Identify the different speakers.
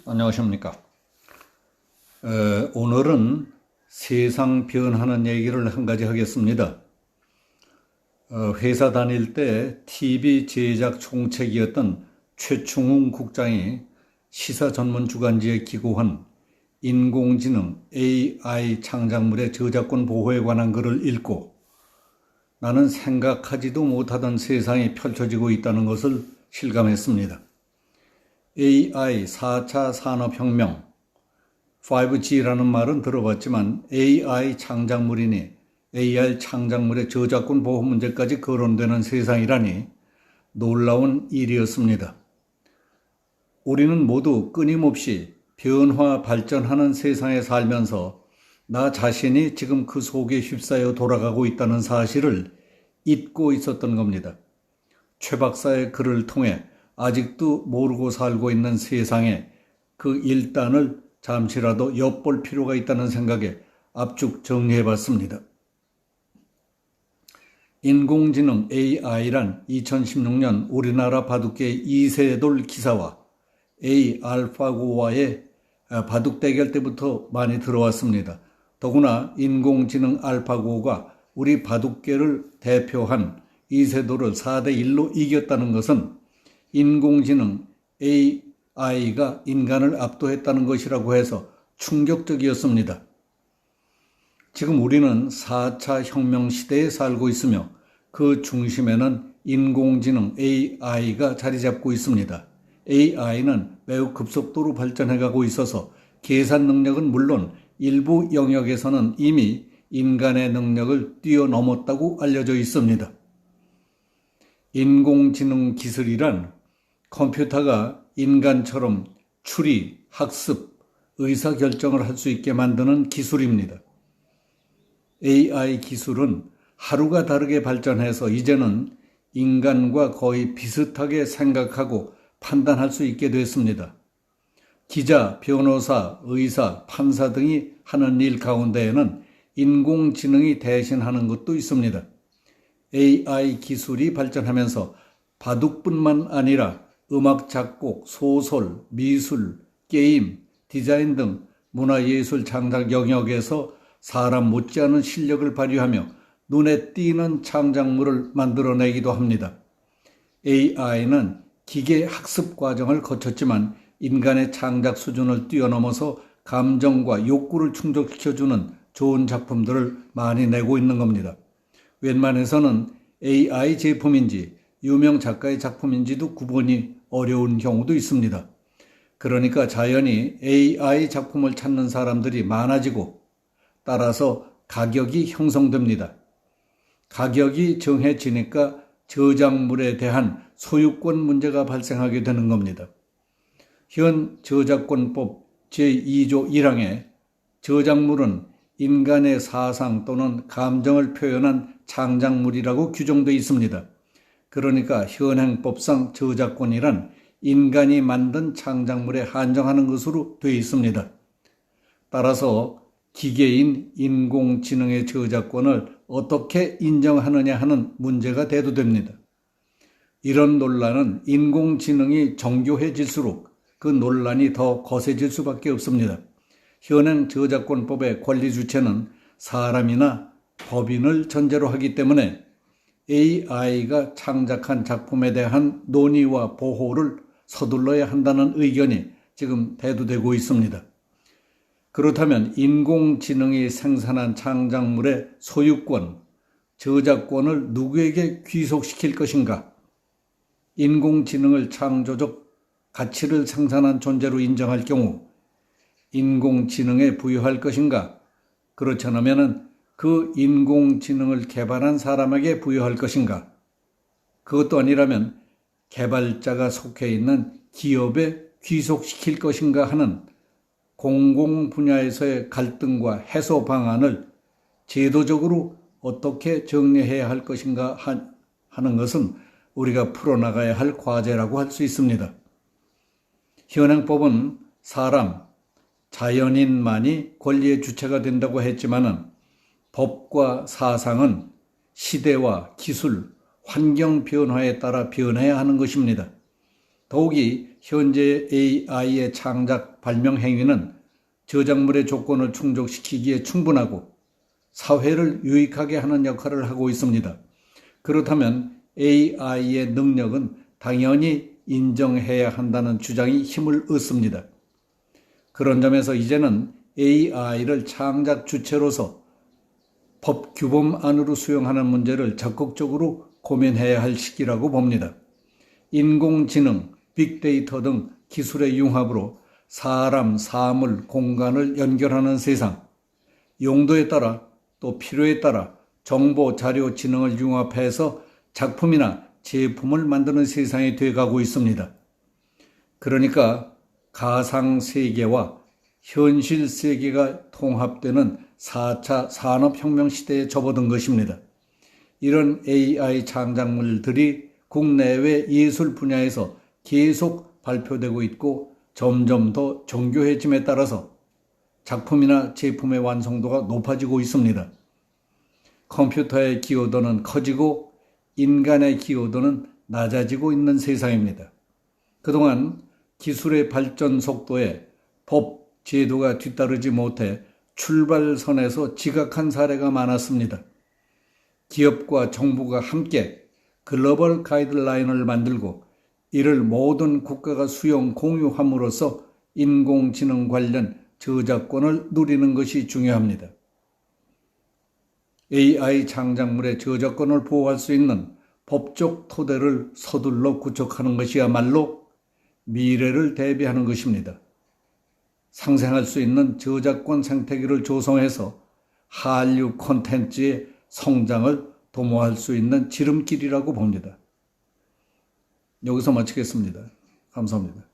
Speaker 1: 안녕하십니까. 오늘은 세상 변하는 얘기를 한 가지 하겠습니다. 회사 다닐 때 TV 제작 총책이었던 최충웅 국장이 시사 전문 주간지에 기고한 인공지능 AI 창작물의 저작권 보호에 관한 글을 읽고 나는 생각하지도 못하던 세상이 펼쳐지고 있다는 것을 실감했습니다. AI 4차 산업혁명, 5G라는 말은 들어봤지만 AI 창작물이니 AI 창작물의 저작권 보호 문제까지 거론되는 세상이라니 놀라운 일이었습니다. 우리는 모두 끊임없이 변화 발전하는 세상에 살면서 나 자신이 지금 그 속에 휩싸여 돌아가고 있다는 사실을 잊고 있었던 겁니다. 최 박사의 글을 통해 아직도 모르고 살고 있는 세상에 그 일단을 잠시라도 엿볼 필요가 있다는 생각에 압축 정리해봤습니다. 인공지능 AI란 2016년 우리나라 바둑계 이세돌 기사와 A 알파고와의 바둑 대결 때부터 많이 들어왔습니다. 더구나 인공지능 알파고가 우리 바둑계를 대표한 이세돌을 4대1로 이겼다는 것은 인공지능 AI가 인간을 압도했다는 것이라고 해서 충격적이었습니다. 지금 우리는 4차 혁명 시대에 살고 있으며 그 중심에는 인공지능 AI가 자리 잡고 있습니다. AI는 매우 급속도로 발전해가고 있어서 계산 능력은 물론 일부 영역에서는 이미 인간의 능력을 뛰어넘었다고 알려져 있습니다. 인공지능 기술이란 컴퓨터가 인간처럼 추리, 학습, 의사결정을 할 수 있게 만드는 기술입니다. AI 기술은 하루가 다르게 발전해서 이제는 인간과 거의 비슷하게 생각하고 판단할 수 있게 됐습니다. 기자, 변호사, 의사, 판사 등이 하는 일 가운데에는 인공지능이 대신하는 것도 있습니다. AI 기술이 발전하면서 바둑뿐만 아니라 음악 작곡, 소설, 미술, 게임, 디자인 등 문화예술 창작 영역에서 사람 못지않은 실력을 발휘하며 눈에 띄는 창작물을 만들어내기도 합니다. AI는 기계 학습 과정을 거쳤지만 인간의 창작 수준을 뛰어넘어서 감정과 욕구를 충족시켜주는 좋은 작품들을 많이 내고 있는 겁니다. 웬만해서는 AI 제품인지 유명 작가의 작품인지도 구분이 어려운 경우도 있습니다. 그러니까 자연히 AI 작품을 찾는 사람들이 많아지고 따라서 가격이 형성됩니다. 가격이 정해지니까 저작물에 대한 소유권 문제가 발생하게 되는 겁니다. 현 저작권법 제2조 1항에 저작물은 인간의 사상 또는 감정을 표현한 창작물이라고 규정되어 있습니다. 그러니까 현행법상 저작권이란 인간이 만든 창작물에 한정하는 것으로 되어 있습니다. 따라서 기계인 인공지능의 저작권을 어떻게 인정하느냐 하는 문제가 대두됩니다. 이런 논란은 인공지능이 정교해질수록 그 논란이 더 거세질 수밖에 없습니다. 현행 저작권법의 권리 주체는 사람이나 법인을 전제로 하기 때문에 AI가 창작한 작품에 대한 논의와 보호를 서둘러야 한다는 의견이 지금 대두되고 있습니다. 그렇다면 인공지능이 생산한 창작물의 소유권, 저작권을 누구에게 귀속시킬 것인가? 인공지능을 창조적 가치를 생산한 존재로 인정할 경우 인공지능에 부여할 것인가? 그렇지 않으면 그 인공지능을 개발한 사람에게 부여할 것인가? 그것도 아니라면 개발자가 속해 있는 기업에 귀속시킬 것인가 하는 공공 분야에서의 갈등과 해소 방안을 제도적으로 어떻게 정리해야 할 것인가 하는 것은 우리가 풀어나가야 할 과제라고 할 수 있습니다. 현행법은 사람, 자연인만이 권리의 주체가 된다고 했지만은 법과 사상은 시대와 기술, 환경 변화에 따라 변해야 하는 것입니다. 더욱이 현재 AI의 창작 발명 행위는 저작물의 조건을 충족시키기에 충분하고 사회를 유익하게 하는 역할을 하고 있습니다. 그렇다면 AI의 능력은 당연히 인정해야 한다는 주장이 힘을 얻습니다. 그런 점에서 이제는 AI를 창작 주체로서 법 규범 안으로 수용하는 문제를 적극적으로 고민해야 할 시기라고 봅니다. 인공지능, 빅데이터 등 기술의 융합으로 사람, 사물, 공간을 연결하는 세상, 용도에 따라 또 필요에 따라 정보, 자료, 지능을 융합해서 작품이나 제품을 만드는 세상이 돼가고 있습니다. 그러니까 가상세계와 현실 세계가 통합되는 4차 산업혁명 시대에 접어든 것입니다. 이런 AI 창작물들이 국내외 예술 분야에서 계속 발표되고 있고 점점 더 정교해짐에 따라서 작품이나 제품의 완성도가 높아지고 있습니다. 컴퓨터의 기여도는 커지고 인간의 기여도는 낮아지고 있는 세상입니다. 그동안 기술의 발전 속도에 법, 제도가 뒤따르지 못해 출발선에서 지각한 사례가 많았습니다. 기업과 정부가 함께 글로벌 가이드라인을 만들고 이를 모든 국가가 수용 공유함으로써 인공지능 관련 저작권을 누리는 것이 중요합니다. AI 창작물의 저작권을 보호할 수 있는 법적 토대를 서둘러 구축하는 것이야말로 미래를 대비하는 것입니다. 상생할 수 있는 저작권 생태계를 조성해서 한류 콘텐츠의 성장을 도모할 수 있는 지름길이라고 봅니다. 여기서 마치겠습니다. 감사합니다.